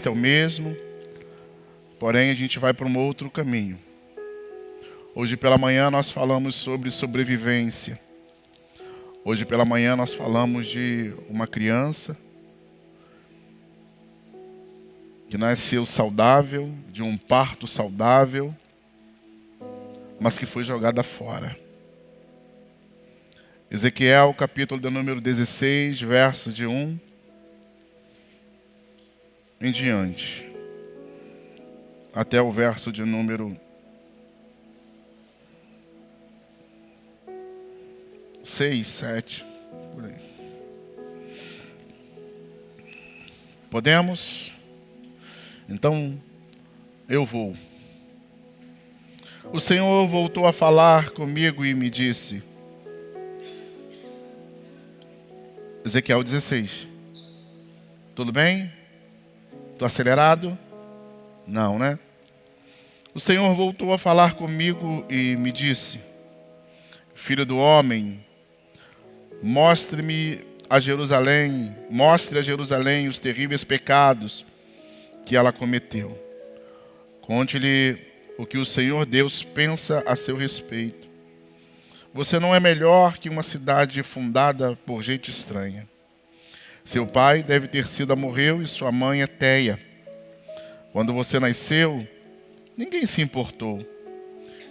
é o mesmo, porém a gente vai para um outro caminho. Hoje pela manhã nós falamos sobre sobrevivência. Hoje pela manhã nós falamos de uma criança que nasceu saudável, de um parto saudável, mas que foi jogada fora. Ezequiel, capítulo de número 16, verso de 1 em diante, até o verso de número 6, 7, por aí. Podemos? Então, eu vou. O Senhor voltou a falar comigo e me disse, Ezequiel 16, tudo bem? Estou acelerado? Não, né? O Senhor voltou a falar comigo e me disse, filho do homem, mostre a Jerusalém os terríveis pecados que ela cometeu. Conte-lhe o que o Senhor Deus pensa a seu respeito. Você não é melhor que uma cidade fundada por gente estranha. Seu pai deve ter sido amorreu e sua mãe é Teia. Quando você nasceu, ninguém se importou.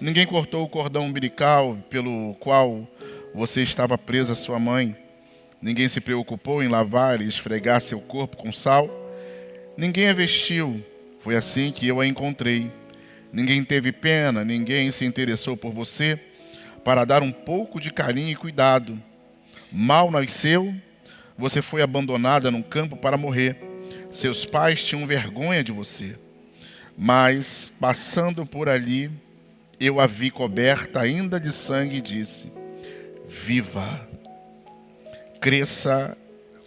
Ninguém cortou o cordão umbilical pelo qual você estava presa à sua mãe. Ninguém se preocupou em lavar e esfregar seu corpo com sal. Ninguém a vestiu. Foi assim que eu a encontrei. Ninguém teve pena, ninguém se interessou por você para dar um pouco de carinho e cuidado. Mal nasceu, você foi abandonada num campo para morrer. Seus pais tinham vergonha de você. Mas, passando por ali, eu a vi coberta ainda de sangue e disse, viva, cresça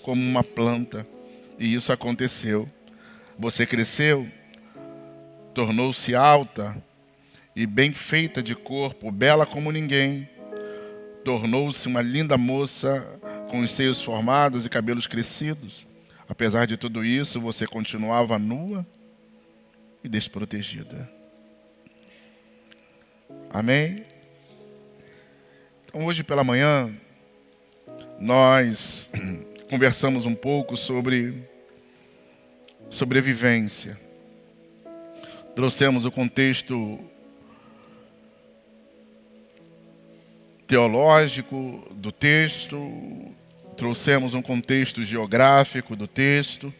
como uma planta. E isso aconteceu. Você cresceu, tornou-se alta e bem feita de corpo, bela como ninguém. Tornou-se uma linda moça com os seios formados e cabelos crescidos. Apesar de tudo isso, você continuava nua e desprotegida. Amém? Então, hoje pela manhã, nós conversamos um pouco sobre sobrevivência. Trouxemos o contexto teológico do texto, trouxemos um contexto geográfico do texto.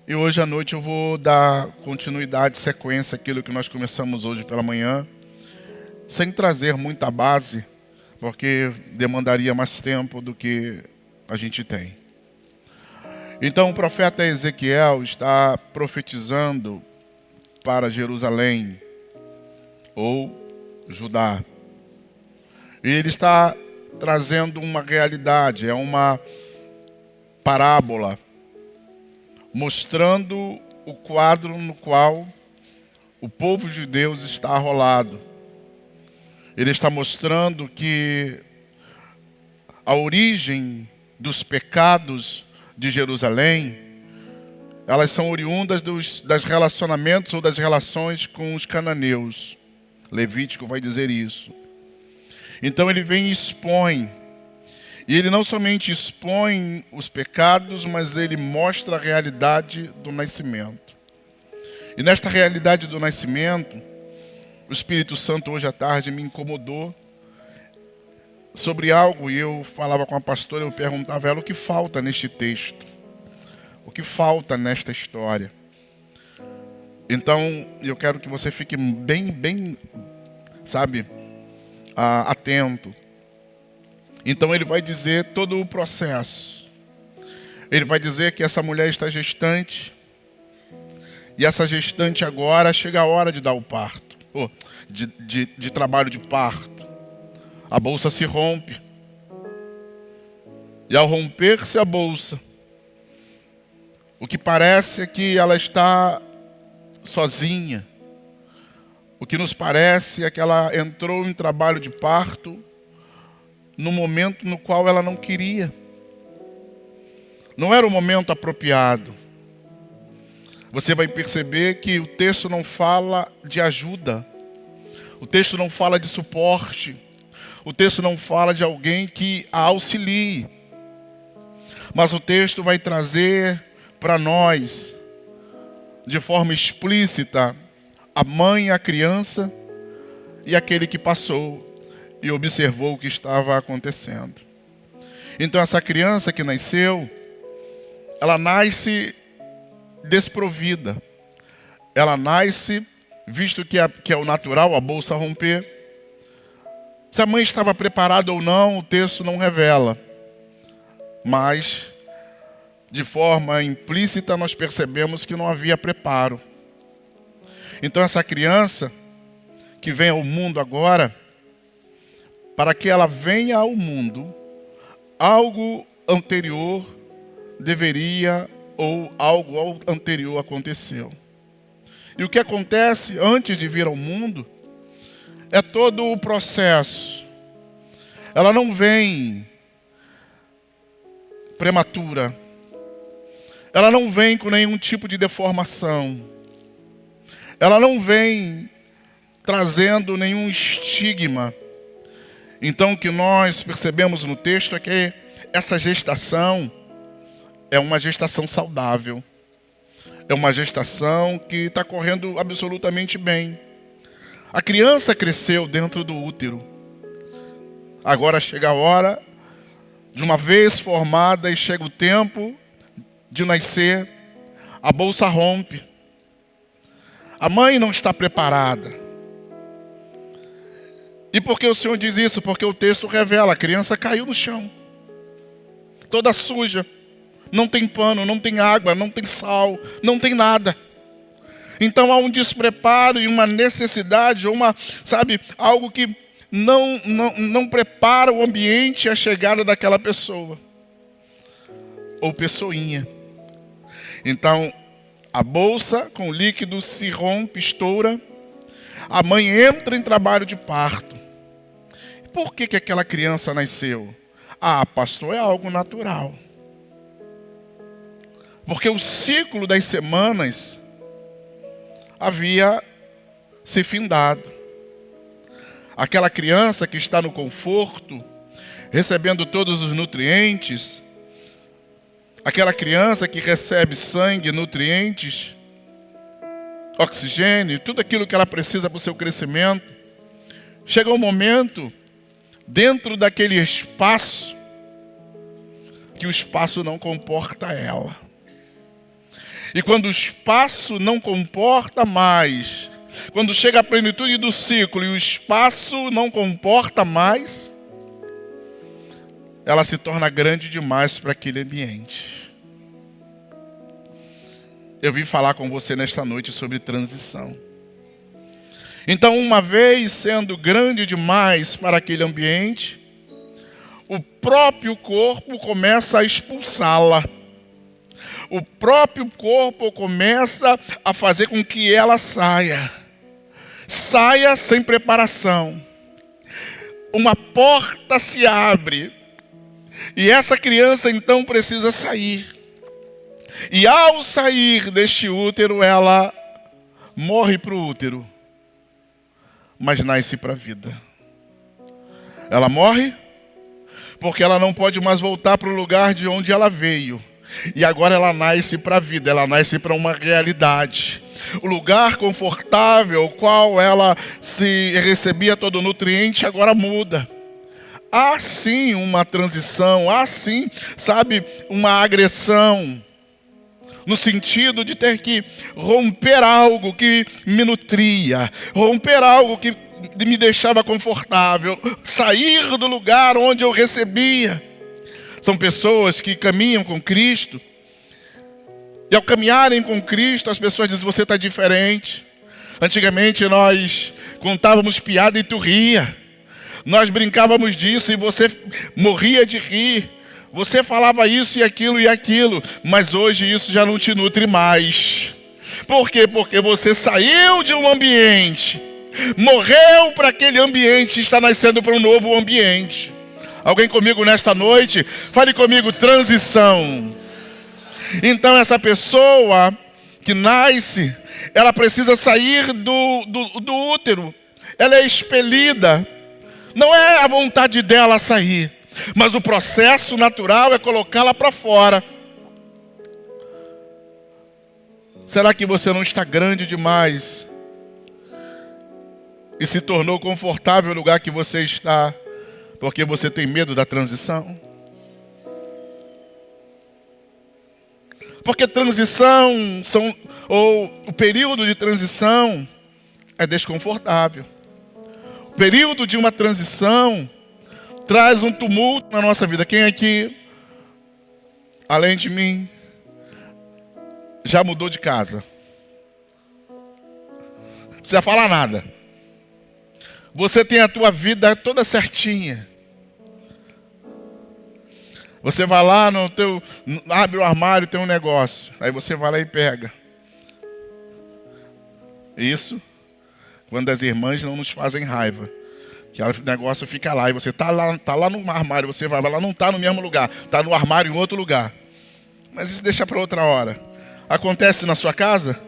E hoje à noite eu vou dar continuidade, sequência àquilo que nós começamos hoje pela manhã, sem trazer muita base, porque demandaria mais tempo do que a gente tem. Então o profeta Ezequiel está profetizando para Jerusalém, ou Judá. E ele está trazendo uma realidade, é uma parábola, mostrando o quadro no qual o povo de Deus está arrolado. Ele está mostrando que a origem dos pecados de Jerusalém, elas são oriundas das relacionamentos ou das relações com os cananeus. Levítico vai dizer isso. Então ele vem e expõe. E ele não somente expõe os pecados, mas ele mostra a realidade do nascimento. E nesta realidade do nascimento, o Espírito Santo hoje à tarde me incomodou sobre algo, e eu falava com a pastora, eu perguntava a ela o que falta neste texto. O que falta nesta história. Então, eu quero que você fique bem, sabe, atento. Então ele vai dizer todo o processo. Ele vai dizer que essa mulher está gestante. E essa gestante agora chega a hora de dar o parto. De trabalho de parto. A bolsa se rompe. E ao romper-se a bolsa, o que parece é que ela está sozinha. O que nos parece é que ela entrou em trabalho de parto no momento no qual ela não queria. Não era o momento apropriado. você vai perceber que o texto não fala de ajuda. O texto não fala de suporte. O texto não fala de alguém que a auxilie. Mas o texto vai trazer para nós, de forma explícita, a mãe, a criança e aquele que passou e observou o que estava acontecendo. Então essa criança que nasceu, ela nasce desprovida. Ela nasce, visto que é o natural, a bolsa romper. Se a mãe estava preparada ou não, o texto não revela. Mas, de forma implícita, nós percebemos que não havia preparo. Então essa criança que vem ao mundo agora, para que ela venha ao mundo, algo anterior deveria ou algo anterior aconteceu. E o que acontece antes de vir ao mundo é todo o processo. Ela não vem prematura. Ela não vem com nenhum tipo de deformação. Ela não vem trazendo nenhum estigma. Então o que nós percebemos no texto é que essa gestação é uma gestação saudável. É uma gestação que está correndo absolutamente bem. A criança cresceu dentro do útero. Agora chega a hora, de uma vez formada e chega o tempo de nascer, a bolsa rompe. A mãe não está preparada. E por que o Senhor diz isso? Porque o texto revela, a criança caiu no chão, toda suja. Não tem pano, não tem água, não tem sal, não tem nada. Então há um despreparo e uma necessidade, ou algo que não prepara o ambiente à chegada daquela pessoa. Ou pessoinha. Então, a bolsa com líquido se rompe, estoura. A mãe entra em trabalho de parto. Por que aquela criança nasceu? Pastor, é algo natural. Porque o ciclo das semanas havia se findado. Aquela criança que está no conforto, recebendo todos os nutrientes, aquela criança que recebe sangue, nutrientes, oxigênio, tudo aquilo que ela precisa para o seu crescimento, chega um momento, dentro daquele espaço, que o espaço não comporta ela. E quando o espaço não comporta mais, quando chega a plenitude do ciclo e o espaço não comporta mais, ela se torna grande demais para aquele ambiente. Eu vim falar com você nesta noite sobre transição. Então, uma vez sendo grande demais para aquele ambiente, o próprio corpo começa a expulsá-la. O próprio corpo começa a fazer com que ela saia. Saia sem preparação. Uma porta se abre. E essa criança então precisa sair. E ao sair deste útero, ela morre para o útero, mas nasce para a vida. Ela morre porque ela não pode mais voltar para o lugar de onde ela veio. E agora ela nasce para a vida, ela nasce para uma realidade. O lugar confortável, ao qual ela se recebia todo o nutriente, agora muda. Há sim uma transição, há sim, uma agressão. No sentido de ter que romper algo que me nutria, romper algo que me deixava confortável, sair do lugar onde eu recebia. São pessoas que caminham com Cristo, e ao caminharem com Cristo, as pessoas dizem, você está diferente. Antigamente nós contávamos piada e tu ria. Nós brincávamos disso e você morria de rir. Você falava isso e aquilo, mas hoje isso já não te nutre mais. Por quê? Porque você saiu de um ambiente, morreu para aquele ambiente e está nascendo para um novo ambiente. Alguém comigo nesta noite? Fale comigo, transição. Então essa pessoa que nasce, ela precisa sair do útero. Ela é expelida. Não é a vontade dela sair, mas o processo natural é colocá-la para fora. Será que você não está grande demais e se tornou confortável o lugar que você está, porque você tem medo da transição? Porque o período de transição é desconfortável. O período de uma transição traz um tumulto na nossa vida. Quem aqui, além de mim, já mudou de casa? Não precisa falar nada. Você tem a tua vida toda certinha. Você vai lá abre o armário, tem um negócio. Aí você vai lá e pega. Isso quando as irmãs não nos fazem raiva. Que o negócio fica lá. E você tá lá no armário, você vai lá, não está no mesmo lugar. Está no armário em outro lugar. Mas isso deixa para outra hora. Acontece na sua casa?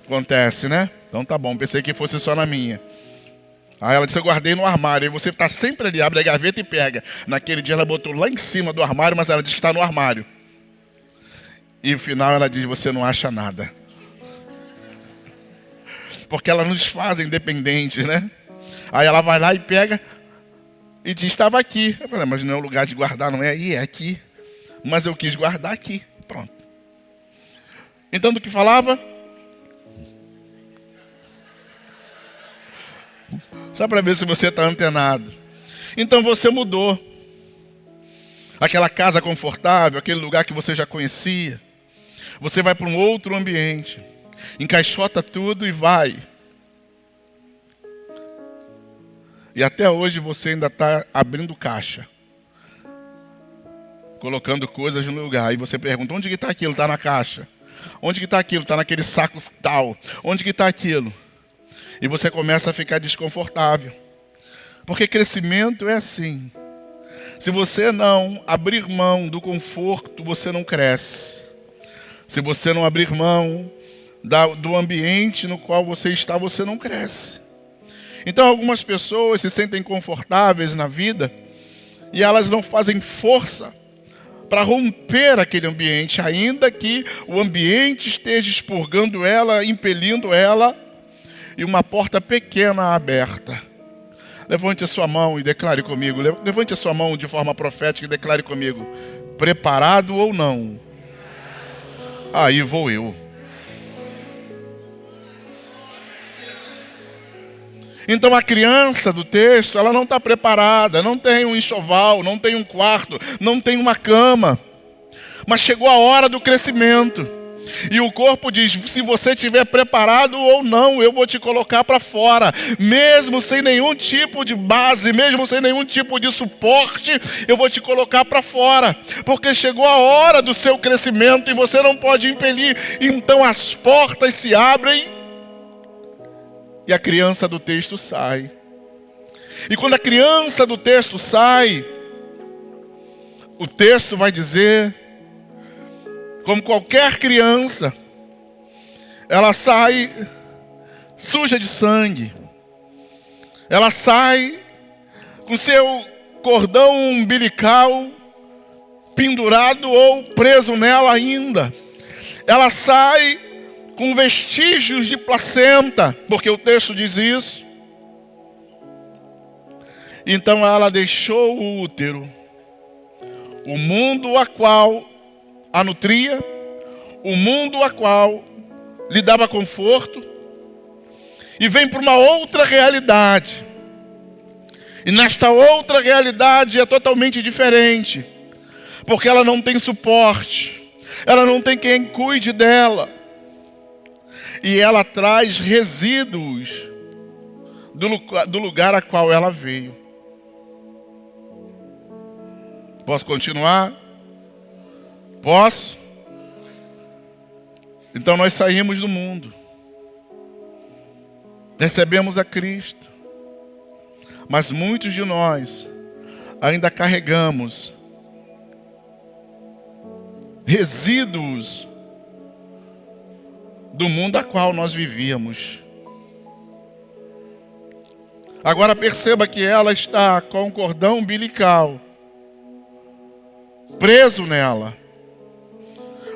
Acontece, né? Então tá bom, pensei que fosse só na minha. Aí ela disse, eu guardei no armário. Aí você está sempre ali, abre a gaveta e pega. Naquele dia ela botou lá em cima do armário, mas ela diz que está no armário. E no final ela diz, você não acha nada. Porque elas nos fazem dependentes, né? Aí ela vai lá e pega e diz, estava aqui. Eu falei, mas não é o lugar de guardar, não é aí, é aqui. Mas eu quis guardar aqui. Pronto. Então do que falava? Só para ver se você está antenado. Então você mudou. Aquela casa confortável, aquele lugar que você já conhecia. Você vai para um outro ambiente. Encaixota tudo e vai. E até hoje você ainda está abrindo caixa. Colocando coisas no lugar. E você pergunta, onde que está aquilo? Está na caixa. Onde que está aquilo? Está naquele saco tal. Onde que está aquilo? E você começa a ficar desconfortável. Porque crescimento é assim. Se você não abrir mão do conforto, você não cresce. Se você não abrir mão do ambiente no qual você está, você não cresce. Então algumas pessoas se sentem confortáveis na vida e elas não fazem força para romper aquele ambiente, ainda que o ambiente esteja expurgando ela, impelindo ela, e uma porta pequena aberta. Levante a sua mão e declare comigo. Levante a sua mão de forma profética e declare comigo. Preparado ou não? Aí vou eu. Então a criança do texto, ela não está preparada, não tem um enxoval, não tem um quarto, não tem uma cama. Mas chegou a hora do crescimento. E o corpo diz, se você estiver preparado ou não, eu vou te colocar para fora. Mesmo sem nenhum tipo de base, mesmo sem nenhum tipo de suporte, eu vou te colocar para fora. Porque chegou a hora do seu crescimento e você não pode impelir. Então as portas se abrem e a criança do texto sai. E quando a criança do texto sai, o texto vai dizer, como qualquer criança, ela sai suja de sangue. Ela sai com seu cordão umbilical pendurado ou preso nela ainda. Ela sai com vestígios de placenta, porque o texto diz isso. Então ela deixou o útero, o mundo a qual a nutria, o mundo a qual lhe dava conforto, e vem para uma outra realidade. E nesta outra realidade é totalmente diferente, porque ela não tem suporte, ela não tem quem cuide dela, e ela traz resíduos do lugar a qual ela veio. Posso continuar? Posso? Então nós saímos do mundo. Recebemos a Cristo. Mas muitos de nós ainda carregamos resíduos do mundo a qual nós vivíamos. Agora perceba que ela está com o cordão umbilical preso nela.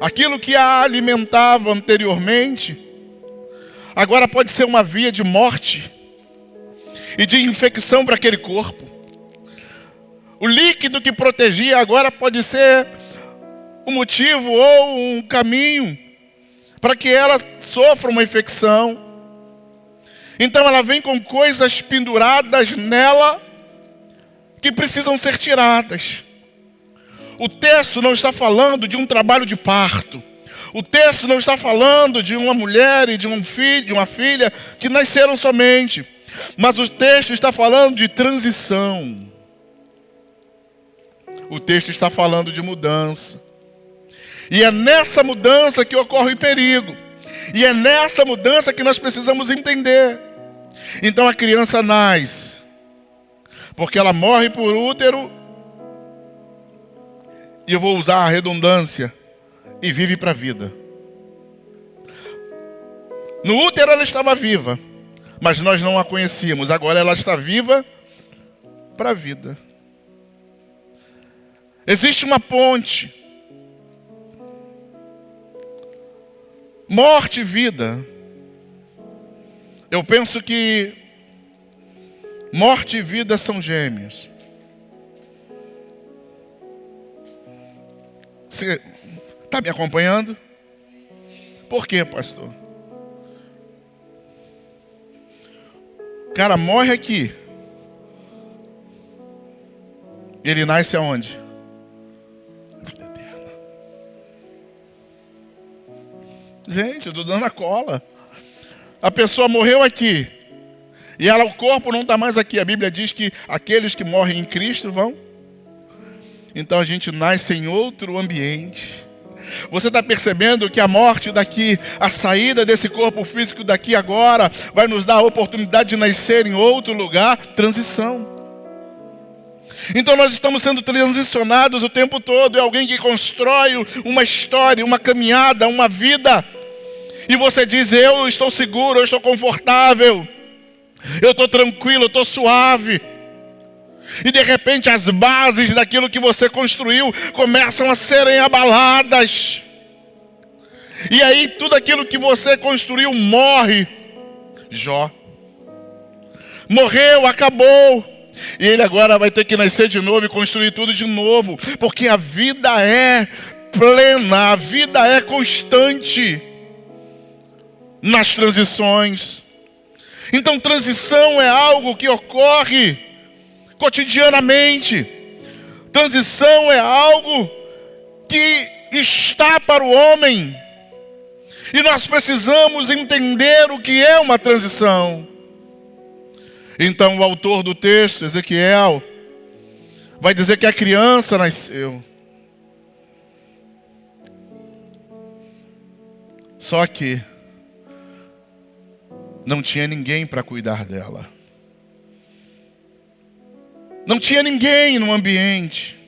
Aquilo que a alimentava anteriormente, agora pode ser uma via de morte e de infecção para aquele corpo. O líquido que protegia agora pode ser um motivo ou um caminho para que ela sofra uma infecção. Então ela vem com coisas penduradas nela que precisam ser tiradas. O texto não está falando de um trabalho de parto. O texto não está falando de uma mulher e de um filho, de uma filha que nasceram somente. Mas o texto está falando de transição. O texto está falando de mudança. E é nessa mudança que ocorre o perigo. E é nessa mudança que nós precisamos entender. Então a criança nasce, porque ela morre por útero, e eu vou usar a redundância, e vive para a vida. No útero ela estava viva, mas nós não a conhecíamos. Agora ela está viva para a vida. Existe uma ponte. Morte e vida. Eu penso que morte e vida são gêmeos. Você está me acompanhando? Por quê, pastor? O cara morre aqui. Ele nasce aonde? Vida eterna. Gente, eu estou dando a cola. A pessoa morreu aqui. E o corpo não está mais aqui. A Bíblia diz que aqueles que morrem em Cristo vão. Então a gente nasce em outro ambiente. Você está percebendo que a morte daqui, a saída desse corpo físico daqui agora, vai nos dar a oportunidade de nascer em outro lugar? Transição. Então nós estamos sendo transicionados o tempo todo. É alguém que constrói uma história, uma caminhada, uma vida. E você diz, eu estou seguro, eu estou confortável, eu estou tranquilo, eu estou suave. E de repente as bases daquilo que você construiu começam a serem abaladas. E aí tudo aquilo que você construiu morre. Jó morreu, acabou. E ele agora vai ter que nascer de novo e construir tudo de novo. Porque a vida é plena, a vida é constante nas transições. Então transição é algo que ocorre cotidianamente. Transição é algo que está para o homem. E nós precisamos entender o que é uma transição. Então o autor do texto, Ezequiel, vai dizer que a criança nasceu. Só que não tinha ninguém para cuidar dela. Não tinha ninguém no ambiente.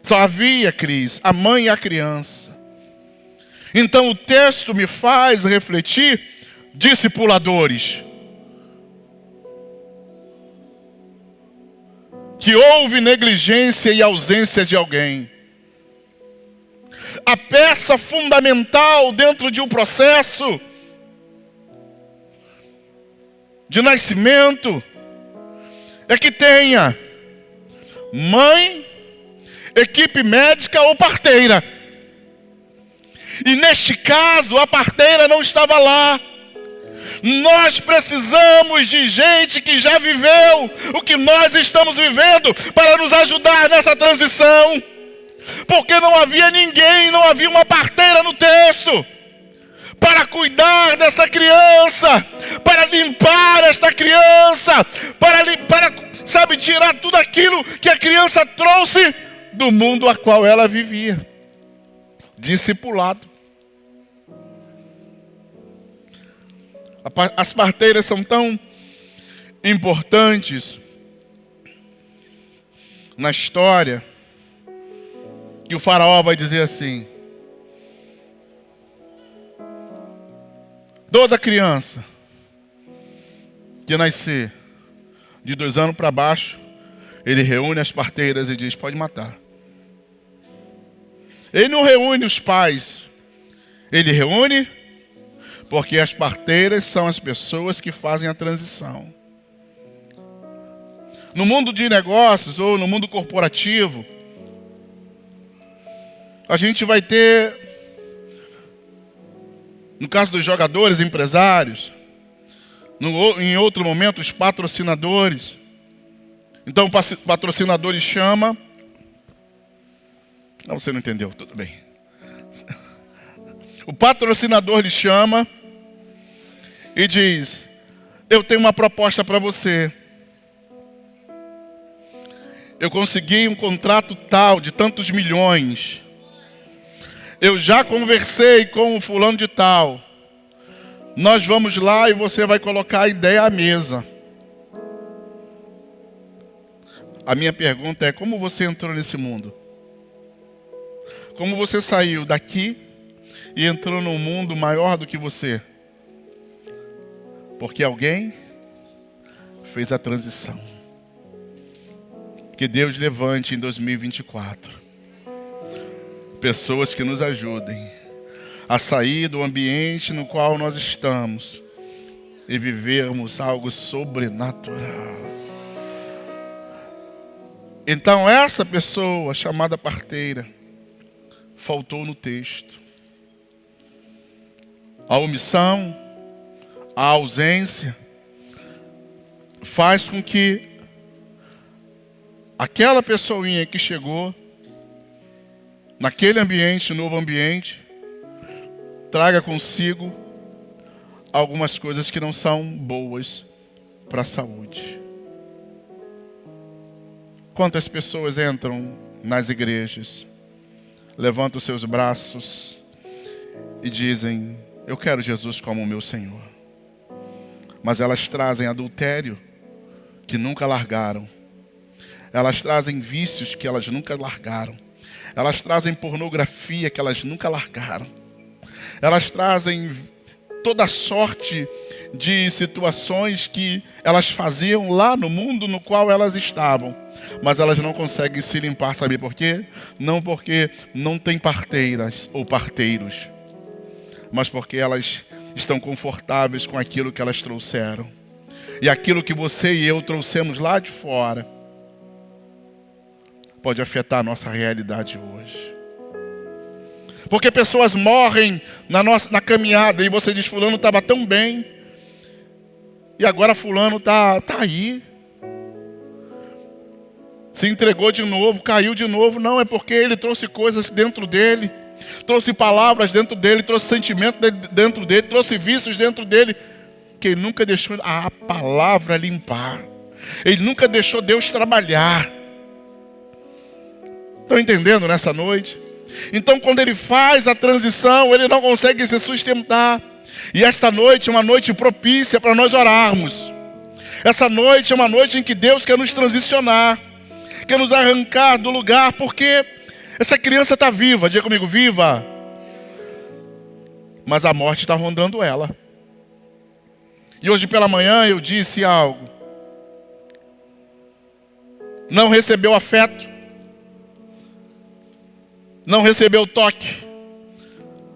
Só havia, Cris, a mãe e a criança. Então o texto me faz refletir, discipuladores, que houve negligência e ausência de alguém. A peça fundamental dentro de um processo de nascimento é que tenha mãe, equipe médica ou parteira. E neste caso, a parteira não estava lá. Nós precisamos de gente que já viveu o que nós estamos vivendo para nos ajudar nessa transição. Porque não havia ninguém, não havia uma parteira no texto para cuidar dessa criança, para limpar esta criança, para tirar tudo aquilo que a criança trouxe do mundo a qual ela vivia. Discipulado. As parteiras são tão importantes na história que o faraó vai dizer assim: Toda criança que nascer de 2 anos para baixo, ele reúne as parteiras e diz, pode matar. Ele não reúne os pais. Ele reúne porque as parteiras são as pessoas que fazem a transição. No mundo de negócios ou no mundo corporativo, a gente vai ter, no caso dos jogadores, empresários, em outro momento, os patrocinadores. Então o patrocinador lhe chama. Não, você não entendeu, tudo bem. O patrocinador lhe chama e diz, eu tenho uma proposta para você. Eu consegui um contrato tal de tantos milhões. Eu já conversei com o fulano de tal. Nós vamos lá e você vai colocar a ideia à mesa. A minha pergunta é, como você entrou nesse mundo? Como você saiu daqui e entrou num mundo maior do que você? Porque alguém fez a transição. Que Deus levante em 2024 pessoas que nos ajudem a sair do ambiente no qual nós estamos e vivermos algo sobrenatural. Então essa pessoa chamada parteira faltou no texto. A omissão, a ausência faz com que aquela pessoinha que chegou naquele ambiente, novo ambiente, traga consigo algumas coisas que não são boas para a saúde. Quantas pessoas entram nas igrejas, levantam seus braços e dizem, eu quero Jesus como meu Senhor. Mas elas trazem adultério que nunca largaram. Elas trazem vícios que elas nunca largaram. Elas trazem pornografia que elas nunca largaram. Elas trazem toda sorte de situações que elas faziam lá no mundo no qual elas estavam. Mas elas não conseguem se limpar, sabe por quê? Não porque não tem parteiras ou parteiros, mas porque elas estão confortáveis com aquilo que elas trouxeram. E aquilo que você e eu trouxemos lá de fora pode afetar a nossa realidade hoje. Porque pessoas morrem na caminhada e você diz, fulano estava tão bem e agora fulano tá aí. Se entregou de novo, caiu de novo. Não, é porque ele trouxe coisas dentro dele, trouxe palavras dentro dele, trouxe sentimento dentro dele, trouxe vícios dentro dele, que ele nunca deixou a palavra limpar. Ele nunca deixou Deus trabalhar. Estão entendendo nessa noite? Então quando ele faz a transição, ele não consegue se sustentar. E esta noite é uma noite propícia para nós orarmos. Essa noite é uma noite em que Deus quer nos transicionar, quer nos arrancar do lugar, porque essa criança está viva, diga comigo, viva. Mas a morte está rondando ela. E hoje pela manhã eu disse algo. Não recebeu afeto, não recebeu toque,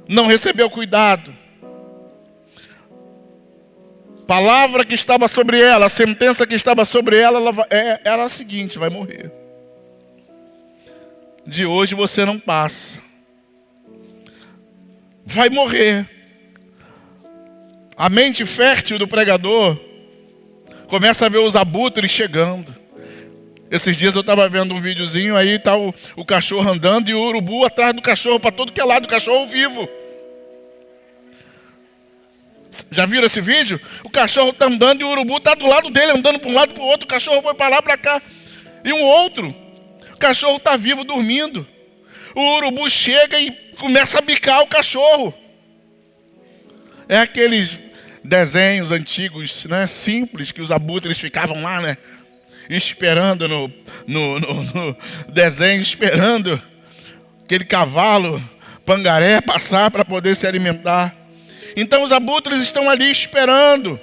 não recebeu cuidado. Palavra que estava sobre ela, a sentença que estava sobre ela, era a seguinte, vai morrer. De hoje você não passa. Vai morrer. A mente fértil do pregador começa a ver os abutres chegando. Esses dias eu estava vendo um videozinho, aí está o cachorro andando e o urubu atrás do cachorro, para todo que é lado, o cachorro vivo. Já viram esse vídeo? O cachorro está andando e o urubu está do lado dele, andando para um lado e para o outro. O cachorro foi para lá, para cá. E um outro, o cachorro está vivo, dormindo. O urubu chega e começa a bicar o cachorro. É aqueles desenhos antigos, né, simples, que os abutres ficavam lá, né, esperando no desenho, esperando aquele cavalo pangaré passar para poder se alimentar. Então os abutres estão ali esperando.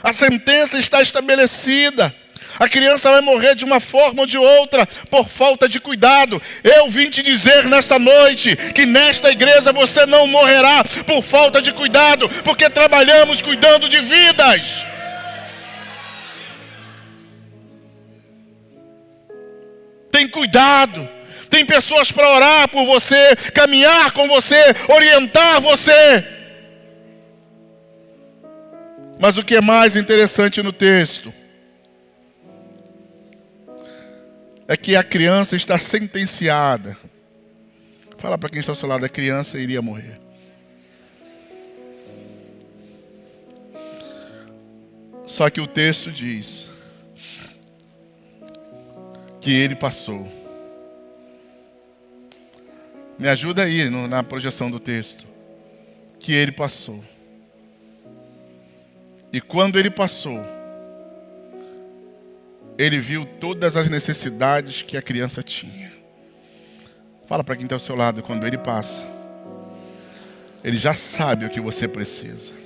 A sentença está estabelecida. A criança vai morrer de uma forma ou de outra por falta de cuidado. Eu vim te dizer nesta noite que nesta igreja você não morrerá por falta de cuidado, porque trabalhamos cuidando de vidas. Tem cuidado. Tem pessoas para orar por você, caminhar com você, orientar você. Mas o que é mais interessante no texto é que a criança está sentenciada. Fala para quem está ao seu lado, a criança iria morrer. Só que o texto diz que ele passou. Me ajuda aí na projeção do texto. Que ele passou. E quando ele passou, ele viu todas as necessidades que a criança tinha. Fala para quem está ao seu lado, quando ele passa, ele já sabe o que você precisa.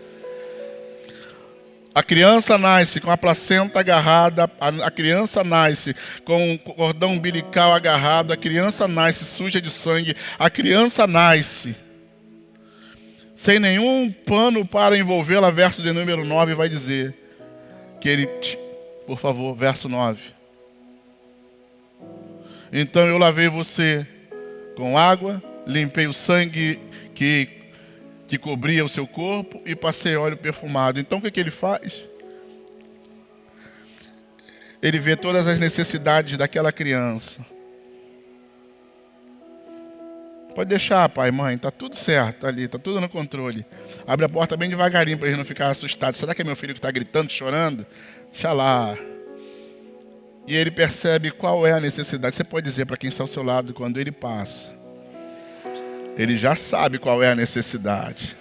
A criança nasce com a placenta agarrada, a criança nasce com o cordão umbilical agarrado, a criança nasce suja de sangue, a criança nasce sem nenhum pano para envolvê-la. Verso de número 9 vai dizer que ele... Por favor, verso 9. Então eu lavei você com água, limpei o sangue que cobria o seu corpo e passei óleo perfumado. Então o que ele faz? Ele vê todas as necessidades daquela criança. Pode deixar, pai, mãe, está tudo certo ali, está tudo no controle. Abre a porta bem devagarinho para eles não ficarem assustados. Será que é meu filho que está gritando, chorando? Deixa lá. E ele percebe qual é a necessidade. Você pode dizer para quem está ao seu lado, quando ele passa, ele já sabe qual é a necessidade.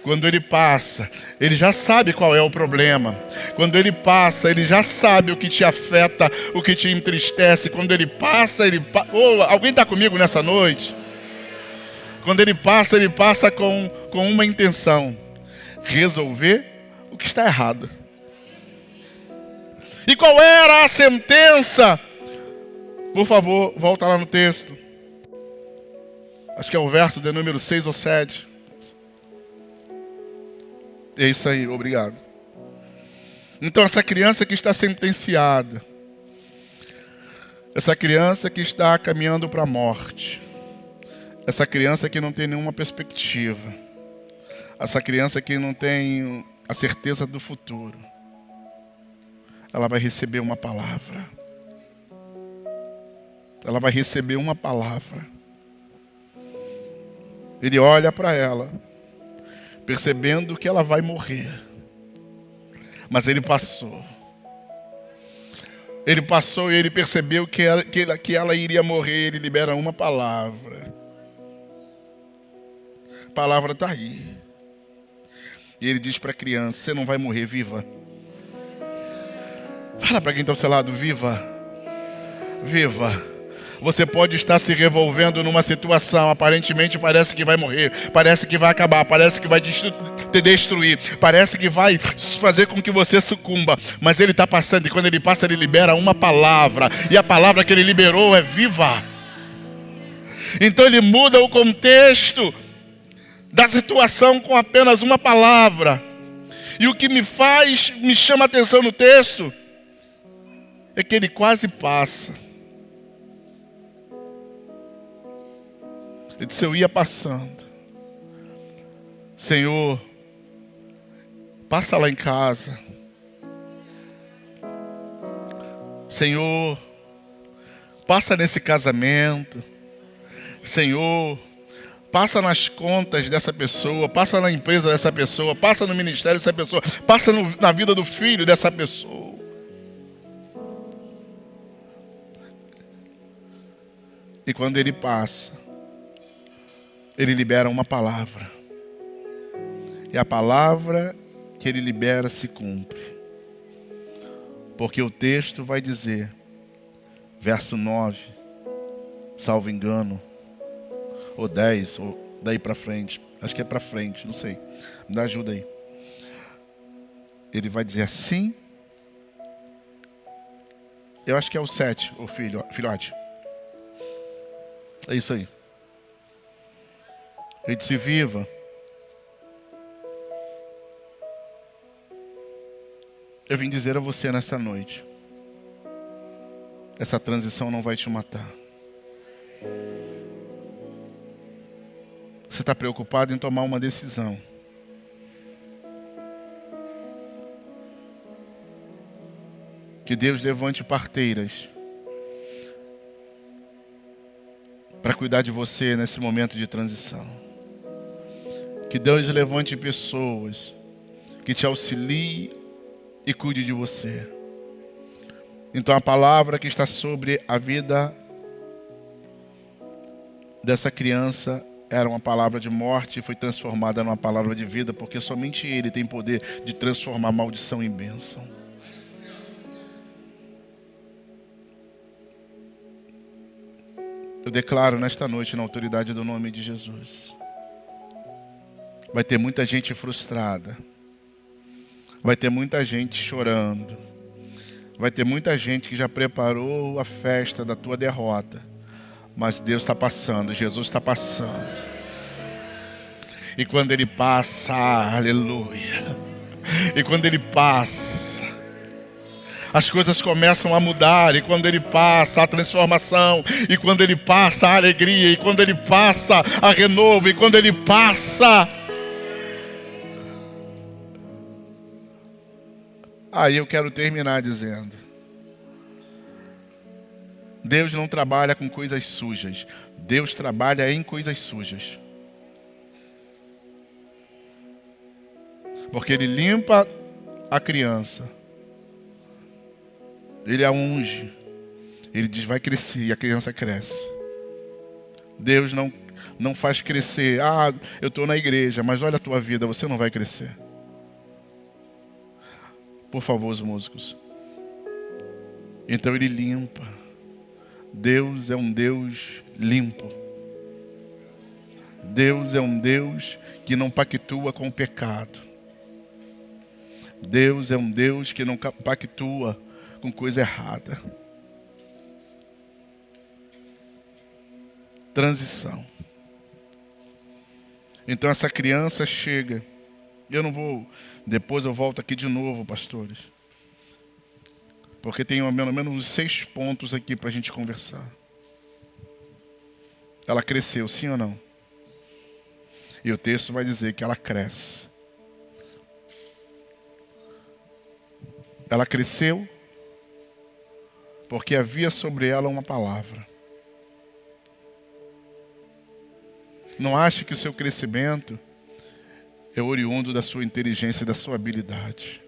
Quando ele passa, ele já sabe qual é o problema. Quando ele passa, ele já sabe o que te afeta, o que te entristece. Quando ele passa, alguém está comigo nessa noite? Quando ele passa com uma intenção: resolver o que está errado. E qual era a sentença? Por favor, volta lá no texto. Acho que é o verso de número 6 ou 7. É isso aí, obrigado. Então essa criança que está sentenciada, essa criança que está caminhando para a morte, essa criança que não tem nenhuma perspectiva, essa criança que não tem a certeza do futuro, ela vai receber uma palavra. Ela vai receber uma palavra. Ele olha para ela, percebendo que ela vai morrer. Mas ele passou. Ele passou e ele percebeu que ela iria morrer. Ele libera uma palavra. A palavra está aí. E ele diz para a criança: você não vai morrer, viva. Fala para quem está ao seu lado: viva. Viva. Você pode estar se revolvendo numa situação, aparentemente parece que vai morrer, parece que vai acabar, parece que vai te destruir, parece que vai fazer com que você sucumba, mas ele está passando, e quando ele passa, ele libera uma palavra, e a palavra que ele liberou é viva. Então ele muda o contexto da situação com apenas uma palavra. E o que me chama a atenção no texto, é que ele quase passa. Ele disse: eu ia passando. Senhor, passa lá em casa. Senhor, passa nesse casamento. Senhor, passa nas contas dessa pessoa, passa na empresa dessa pessoa, passa no ministério dessa pessoa, passa na vida do filho dessa pessoa. E quando ele passa, ele libera uma palavra. E a palavra que ele libera se cumpre. Porque o texto vai dizer, verso 9, salvo engano, ou 10, ou daí para frente, Acho que é para frente, não sei. Me dá ajuda aí. Ele vai dizer assim. Eu acho que é o 7, o filhote. É isso aí. Ele disse: viva. Eu vim dizer a você nessa noite: essa transição não vai te matar. Você está preocupado em tomar uma decisão. Que Deus levante parteiras para cuidar de você nesse momento de transição. Que Deus levante pessoas que te auxiliem e cuide de você. Então a palavra que está sobre a vida dessa criança era uma palavra de morte e foi transformada numa palavra de vida, porque somente Ele tem poder de transformar maldição em bênção. Eu declaro nesta noite, na autoridade do nome de Jesus, vai ter muita gente frustrada, vai ter muita gente chorando, vai ter muita gente que já preparou a festa da tua derrota, mas Deus está passando, Jesus está passando. E quando Ele passa, aleluia, e quando Ele passa, as coisas começam a mudar, e quando Ele passa, a transformação, e quando Ele passa, a alegria, e quando Ele passa, a renovo, e quando Ele passa... Aí eu quero terminar dizendo: Deus não trabalha com coisas sujas, Deus trabalha em coisas sujas. Porque Ele limpa a criança, Ele a unge, Ele diz: vai crescer, e a criança cresce. Deus não faz crescer. Ah, eu estou na igreja, mas olha a tua vida, você não vai crescer. Por favor, os músicos. Então Ele limpa. Deus é um Deus limpo. Deus é um Deus que não pactua com o pecado. Deus é um Deus que não pactua com coisa errada. Transição. Então essa criança chega. Eu não vou... Depois eu volto aqui de novo, pastores. Porque tem pelo menos uns 6 pontos aqui para a gente conversar. Ela cresceu, sim ou não? E o texto vai dizer que ela cresce. Ela cresceu porque havia sobre ela uma palavra. Não ache que o seu crescimento é oriundo da sua inteligência e da sua habilidade.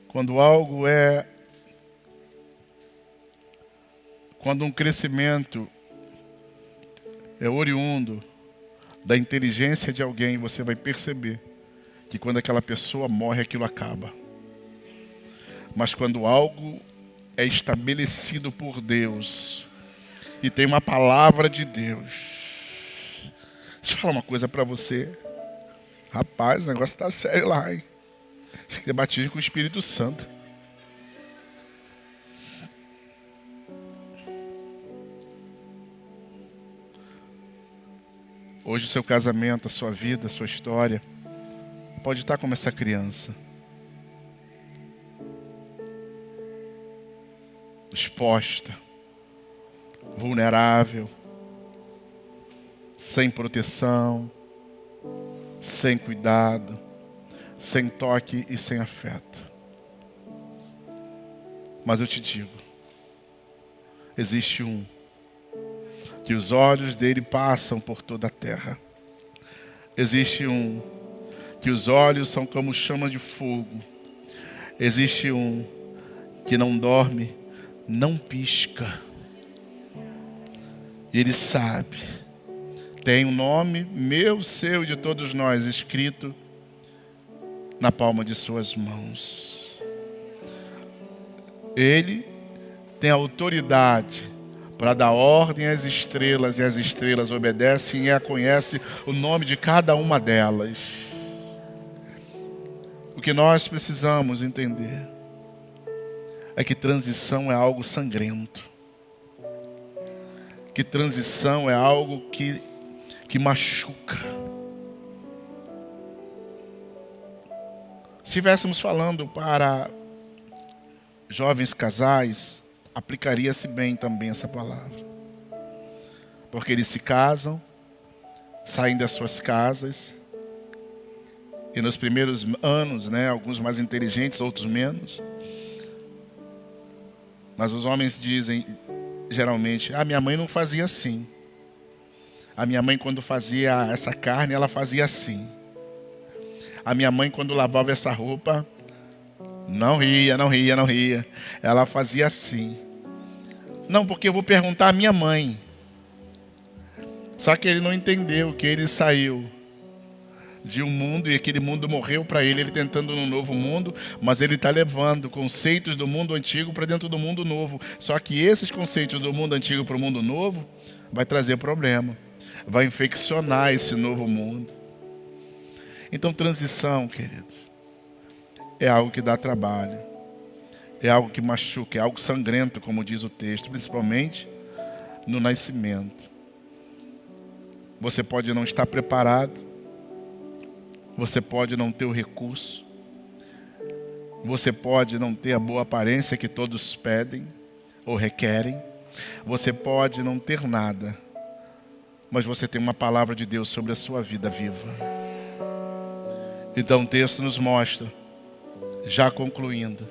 Quando um crescimento é oriundo da inteligência de alguém, você vai perceber que quando aquela pessoa morre, aquilo acaba. Mas quando algo é estabelecido por Deus e tem uma palavra de Deus, deixa eu falar uma coisa para você. Rapaz, o negócio está sério lá, hein? Acho que é batismo com o Espírito Santo. Hoje o seu casamento, a sua vida, a sua história pode estar como essa criança. Exposta, vulnerável, sem proteção, sem cuidado, sem toque e sem afeto. Mas eu te digo, existe um que os olhos dele passam por toda a terra. Existe um que os olhos são como chamas de fogo. Existe um que não dorme, não pisca. E Ele sabe. Tem um nome meu, seu e de todos nós escrito na palma de suas mãos. Ele tem autoridade para dar ordem às estrelas, e as estrelas obedecem e conhecem o nome de cada uma delas. O que nós precisamos entender é que transição é algo sangrento. Que transição é algo que machuca. Se estivéssemos falando para jovens casais, aplicaria-se bem também essa palavra. Porque eles se casam, saem das suas casas, e nos primeiros anos, alguns mais inteligentes, outros menos, mas os homens dizem, geralmente, minha mãe não fazia assim. A minha mãe, quando fazia essa carne, ela fazia assim. A minha mãe, quando lavava essa roupa, não ria. Ela fazia assim. Não, porque eu vou perguntar à minha mãe. Só que ele não entendeu que ele saiu de um mundo e aquele mundo morreu para ele tentando um novo mundo, mas ele está levando conceitos do mundo antigo para dentro do mundo novo. Só que esses conceitos do mundo antigo para o mundo novo vai trazer problema, vai infeccionar esse novo mundo. Então, transição, queridos, é algo que dá trabalho, é algo que machuca, é algo sangrento, como diz o texto, principalmente no nascimento. Você pode não estar preparado, você pode não ter o recurso, você pode não ter a boa aparência que todos pedem ou requerem, você pode não ter nada, mas você tem uma palavra de Deus sobre a sua vida viva. Então o texto nos mostra, já concluindo,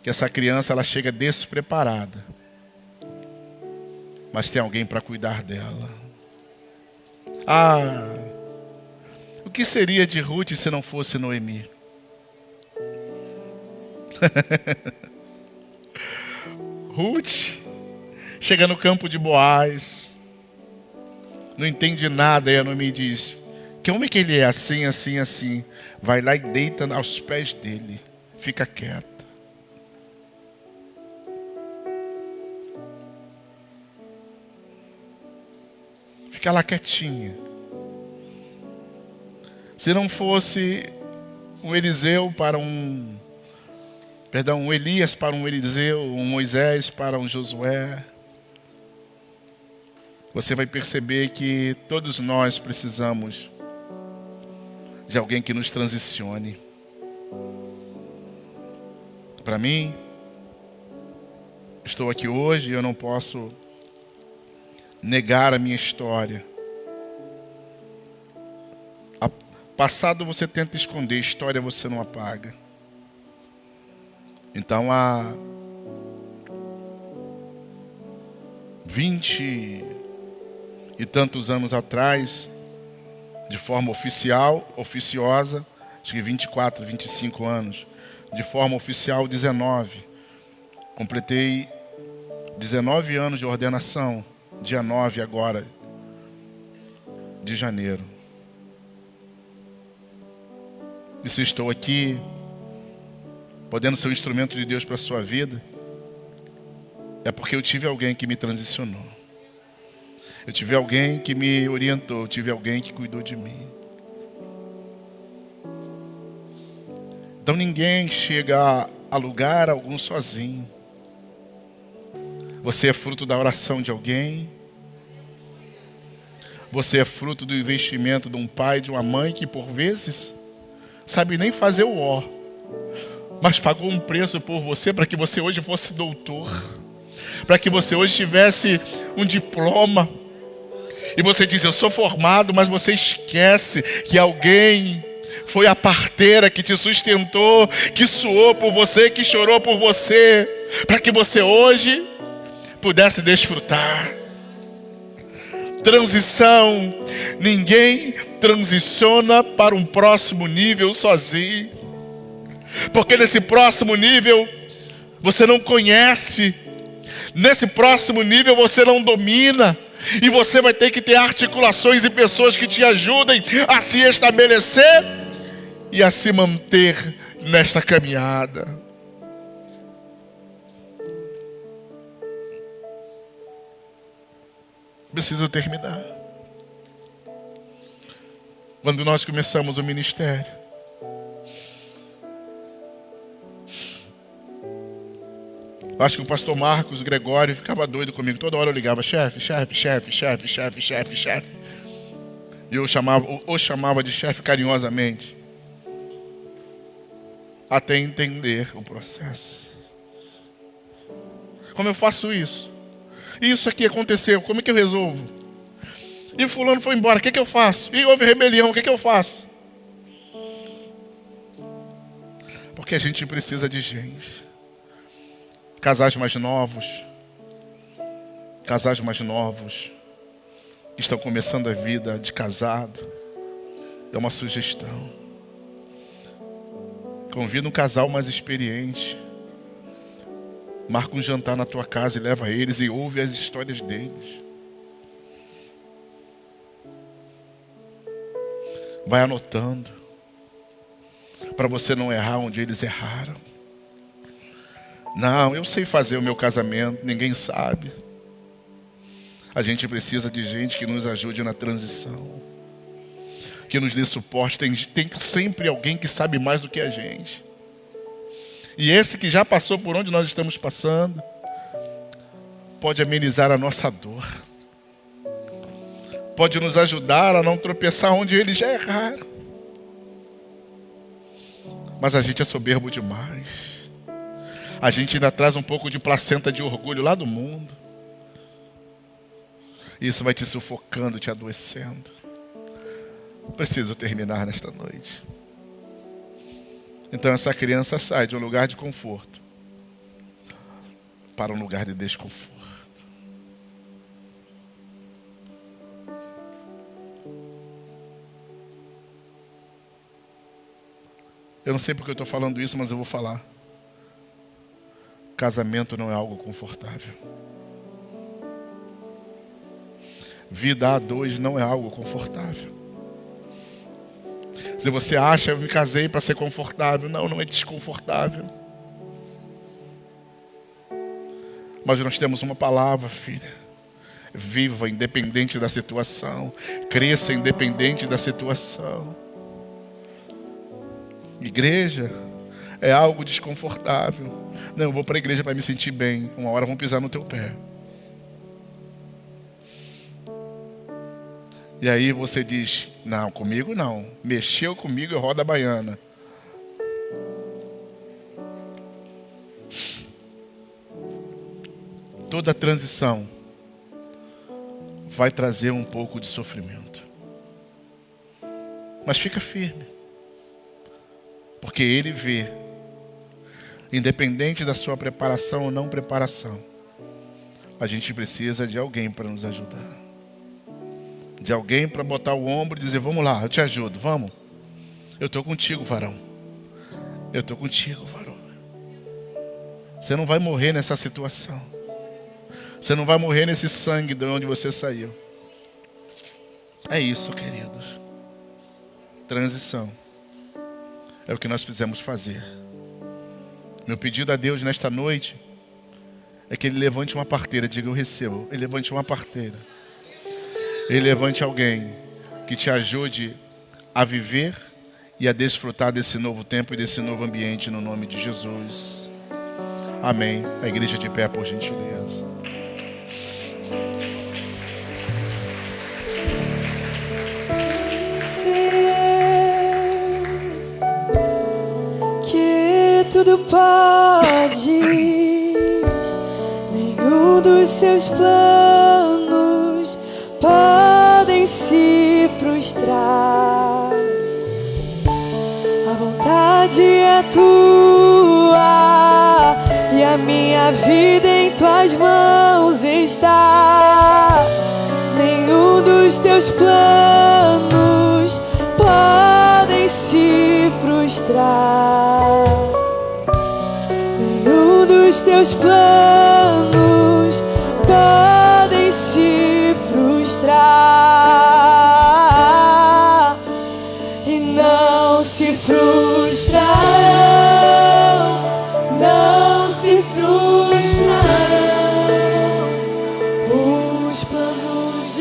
que essa criança ela chega despreparada, mas tem alguém para cuidar dela. O que seria de Ruth se não fosse Noemi? Ruth chega no campo de Boaz, não entende nada, e a Noemi diz: que homem que ele é? Assim, assim, assim. Vai lá e deita aos pés dele, fica quieta. Fica lá quietinha. Se não fosse um Elias para um Eliseu, um Moisés para um Josué, você vai perceber que todos nós precisamos de alguém que nos transicione. Para mim, estou aqui hoje e eu não posso negar a minha história. Passado você tenta esconder, história você não apaga. Então há 20 e tantos anos atrás, de forma oficiosa, acho que 24, 25 anos, de forma oficial 19. Completei 19 anos de ordenação, dia 9 agora, de janeiro. E se estou aqui, podendo ser um instrumento de Deus para a sua vida, é porque eu tive alguém que me transicionou. Eu tive alguém que me orientou, eu tive alguém que cuidou de mim. Então ninguém chega a lugar algum sozinho. Você é fruto da oração de alguém. Você é fruto do investimento de um pai, de uma mãe que por vezes sabe nem fazer o ó, mas pagou um preço por você para que você hoje fosse doutor, para que você hoje tivesse um diploma. E você diz: eu sou formado, mas você esquece que alguém foi a parteira que te sustentou, que suou por você, que chorou por você, para que você hoje pudesse desfrutar. Transição. Ninguém transiciona para um próximo nível sozinho. Porque nesse próximo nível você não conhece. Nesse próximo nível você não domina. E você vai ter que ter articulações e pessoas que te ajudem a se estabelecer e a se manter nesta caminhada. Preciso terminar. Quando nós começamos o ministério, eu acho que o pastor Marcos Gregório ficava doido comigo. Toda hora eu ligava, chefe. E eu o chamava de chefe carinhosamente. Até entender o processo. Como eu faço isso? Isso aqui aconteceu, como é que eu resolvo? E fulano foi embora, o que eu faço? E houve rebelião, o que eu faço? Porque a gente precisa de gente. Casais mais novos que estão começando a vida de casado. É uma sugestão. Convida um casal mais experiente. Marca um jantar na tua casa e leva eles e ouve as histórias deles. Vai anotando. Para você não errar onde eles erraram. Não, eu sei fazer o meu casamento, ninguém sabe. A gente precisa de gente que nos ajude na transição. Que nos dê suporte. Tem sempre alguém que sabe mais do que a gente. E esse que já passou por onde nós estamos passando, pode amenizar a nossa dor. Pode nos ajudar a não tropeçar onde eles já erraram. Mas a gente é soberbo demais. A gente ainda traz um pouco de placenta de orgulho lá do mundo. Isso vai te sufocando, te adoecendo. Preciso terminar nesta noite. Então essa criança sai de um lugar de conforto para um lugar de desconforto. Eu não sei porque eu estou falando isso, mas eu vou falar. Casamento não é algo confortável. Vida a dois não é algo confortável. Se você acha, eu me casei para ser confortável. Não, não é desconfortável. Mas nós temos uma palavra, filha. Viva independente da situação. Cresça independente da situação. Igreja é algo desconfortável. Não, eu vou para a igreja para me sentir bem. Uma hora vão pisar no teu pé. E aí você diz, não, comigo não. Mexeu comigo e roda a baiana. Toda transição vai trazer um pouco de sofrimento. Mas fica firme. Porque Ele vê, independente da sua preparação ou não preparação, a gente precisa de alguém para nos ajudar. De alguém para botar o ombro e dizer, vamos lá, eu te ajudo, vamos. Eu estou contigo, varão. Eu estou contigo, varão. Você não vai morrer nessa situação. Você não vai morrer nesse sangue de onde você saiu. É isso, queridos. Transição. É o que nós precisamos fazer. Meu pedido a Deus nesta noite é que Ele levante uma parteira. Diga, eu recebo. Ele levante uma parteira. Ele levante alguém que te ajude a viver e a desfrutar desse novo tempo e desse novo ambiente no nome de Jesus. Amém. A igreja de pé, por gentileza. Que tudo podes, nenhum dos seus planos podem se frustrar. A vontade é tua e a minha vida em tuas mãos está. Nenhum dos teus planos podem se frustrar. Nenhum dos teus planos podem se frustrar. E não se frustrarão, não se frustrarão os planos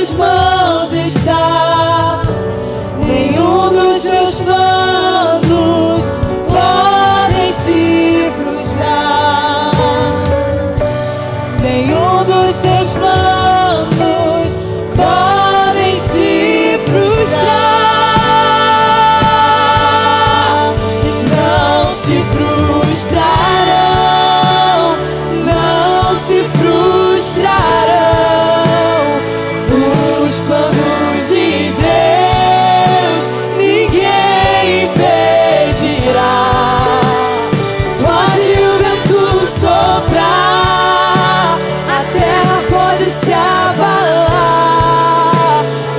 tuas mãos está. Nenhum dos teus planos podem se frustrar. Nenhum dos teus planos podem se frustrar. E não se frustrarão, não se frustrarão. Os planos de Deus ninguém impedirá. Pode o vento soprar, a terra pode se abalar,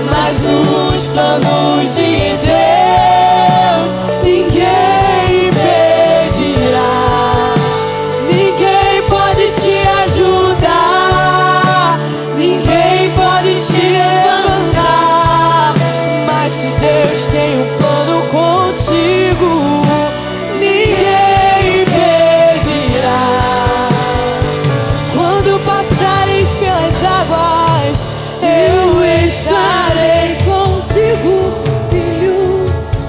mas os planos de Deus ninguém impedirá. Ninguém pode te ajudar, ninguém pode te levantar, mas se Deus tem um plano contigo, ninguém impedirá. Quando passares pelas águas, eu estarei contigo, filho.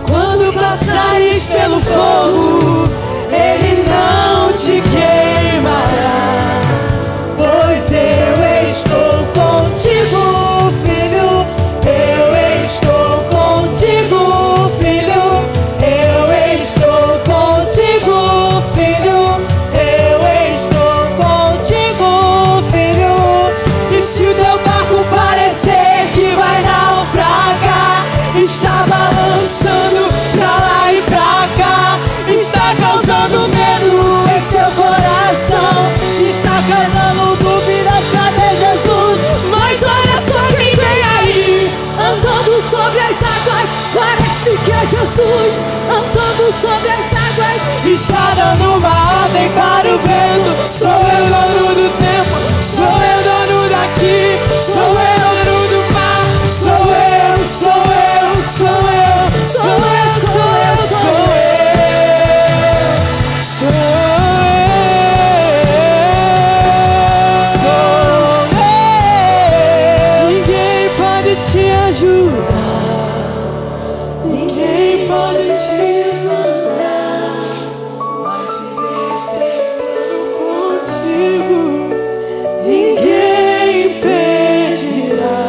Quando passares pelo fogo, ele não te queimará, pois eu estou contigo, filho. Eu estou contigo, filho. Eu estou contigo, filho. Eu estou contigo, filho. E se o teu barco parecer que vai naufragar, está balançando pra lá e pra cá, está causando medo em seu coração, está causando dúvidas, cadê Jesus? Mas olha só quem vem aí, andando sobre as águas, parece que é Jesus, andando sobre as águas, está dando uma ordem para o vento. Sou eu dono do tempo, sou eu dono daqui, sou eu dono do mar, sou eu, sou eu, sou eu, sou eu, sou eu, sou eu. Ninguém pode te ajudar, ninguém pode te levantar, mas se Deus tem plano contigo, ninguém impedirá.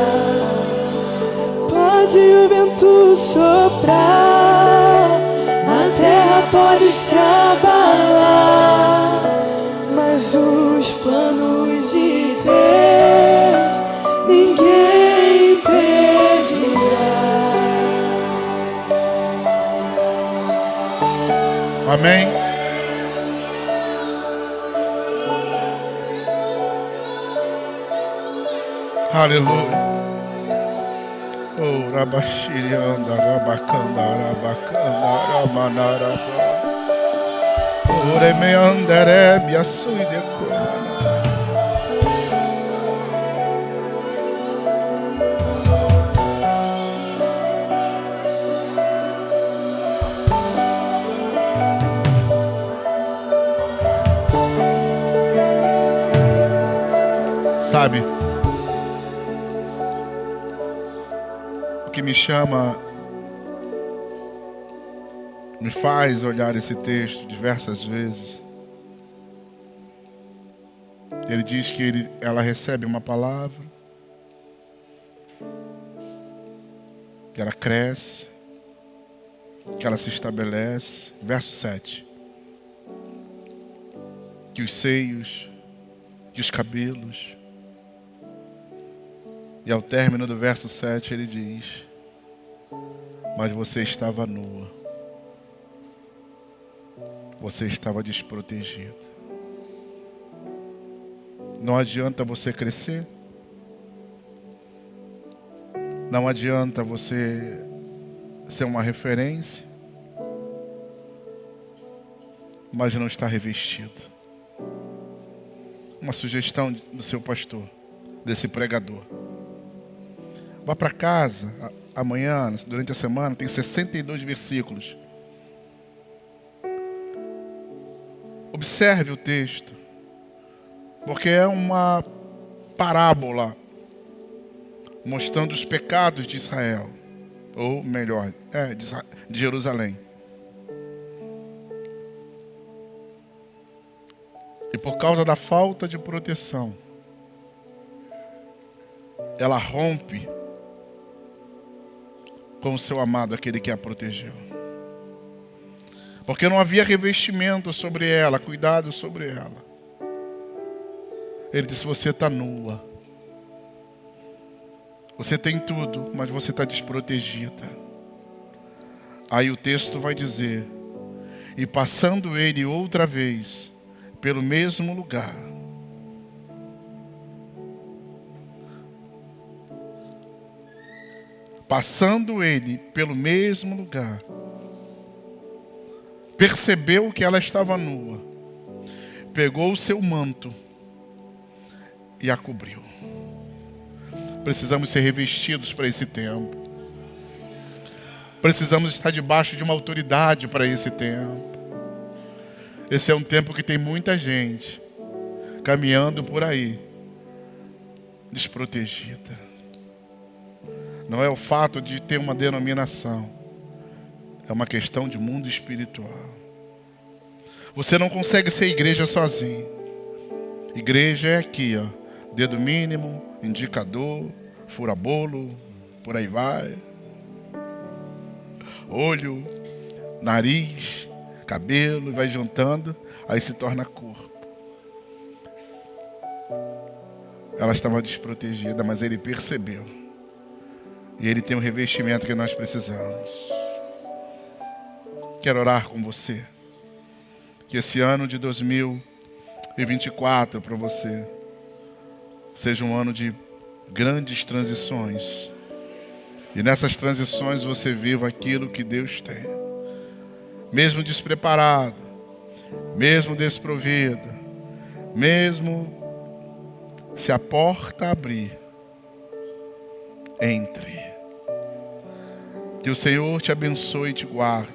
Pode o vento soprar, a terra pode se abalar, mas os planos de Deus ninguém impedirá. Amém? Aleluia. Oh, Rabashiri anda, Rabakanda, Rabakanda, Ramanaraba. Oh, Reme andere, Biasui de Kurana. Sabe, o que me chama, me faz olhar esse texto diversas vezes. Ele diz que ela recebe uma palavra, que ela cresce, que ela se estabelece. Verso 7. Que os seios, que os cabelos. E ao término do verso 7 ele diz: mas você estava nua, você estava desprotegida. Não adianta você crescer, não adianta você ser uma referência, mas não estar revestido. Uma sugestão do seu pastor, desse pregador: vá para casa amanhã, durante a semana, tem 62 versículos. Observe o texto, porque é uma parábola mostrando os pecados de Israel, ou melhor, de Jerusalém. E por causa da falta de proteção, ela rompe com o seu amado, aquele que a protegeu. Porque não havia revestimento sobre ela, cuidado sobre ela. Ele disse: você está nua. Você tem tudo, mas você está desprotegida. Aí o texto vai dizer: e passando ele outra vez pelo mesmo lugar, percebeu que ela estava nua, pegou o seu manto e a cobriu. Precisamos ser revestidos para esse tempo. Precisamos estar debaixo de uma autoridade para esse tempo. Esse é um tempo que tem muita gente caminhando por aí, desprotegida. Não é o fato de ter uma denominação, é uma questão de mundo espiritual. Você não consegue ser igreja sozinho. Igreja é aqui, ó, dedo mínimo, indicador, fura-bolo, por aí vai. Olho, nariz, cabelo, e vai juntando, aí se torna corpo. Ela estava desprotegida, mas ele percebeu. E ele tem o revestimento que nós precisamos. Quero orar com você. Que esse ano de 2024 para você seja um ano de grandes transições. E nessas transições você viva aquilo que Deus tem. Mesmo despreparado, mesmo desprovido, mesmo se a porta abrir, entre. Que o Senhor te abençoe e te guarde.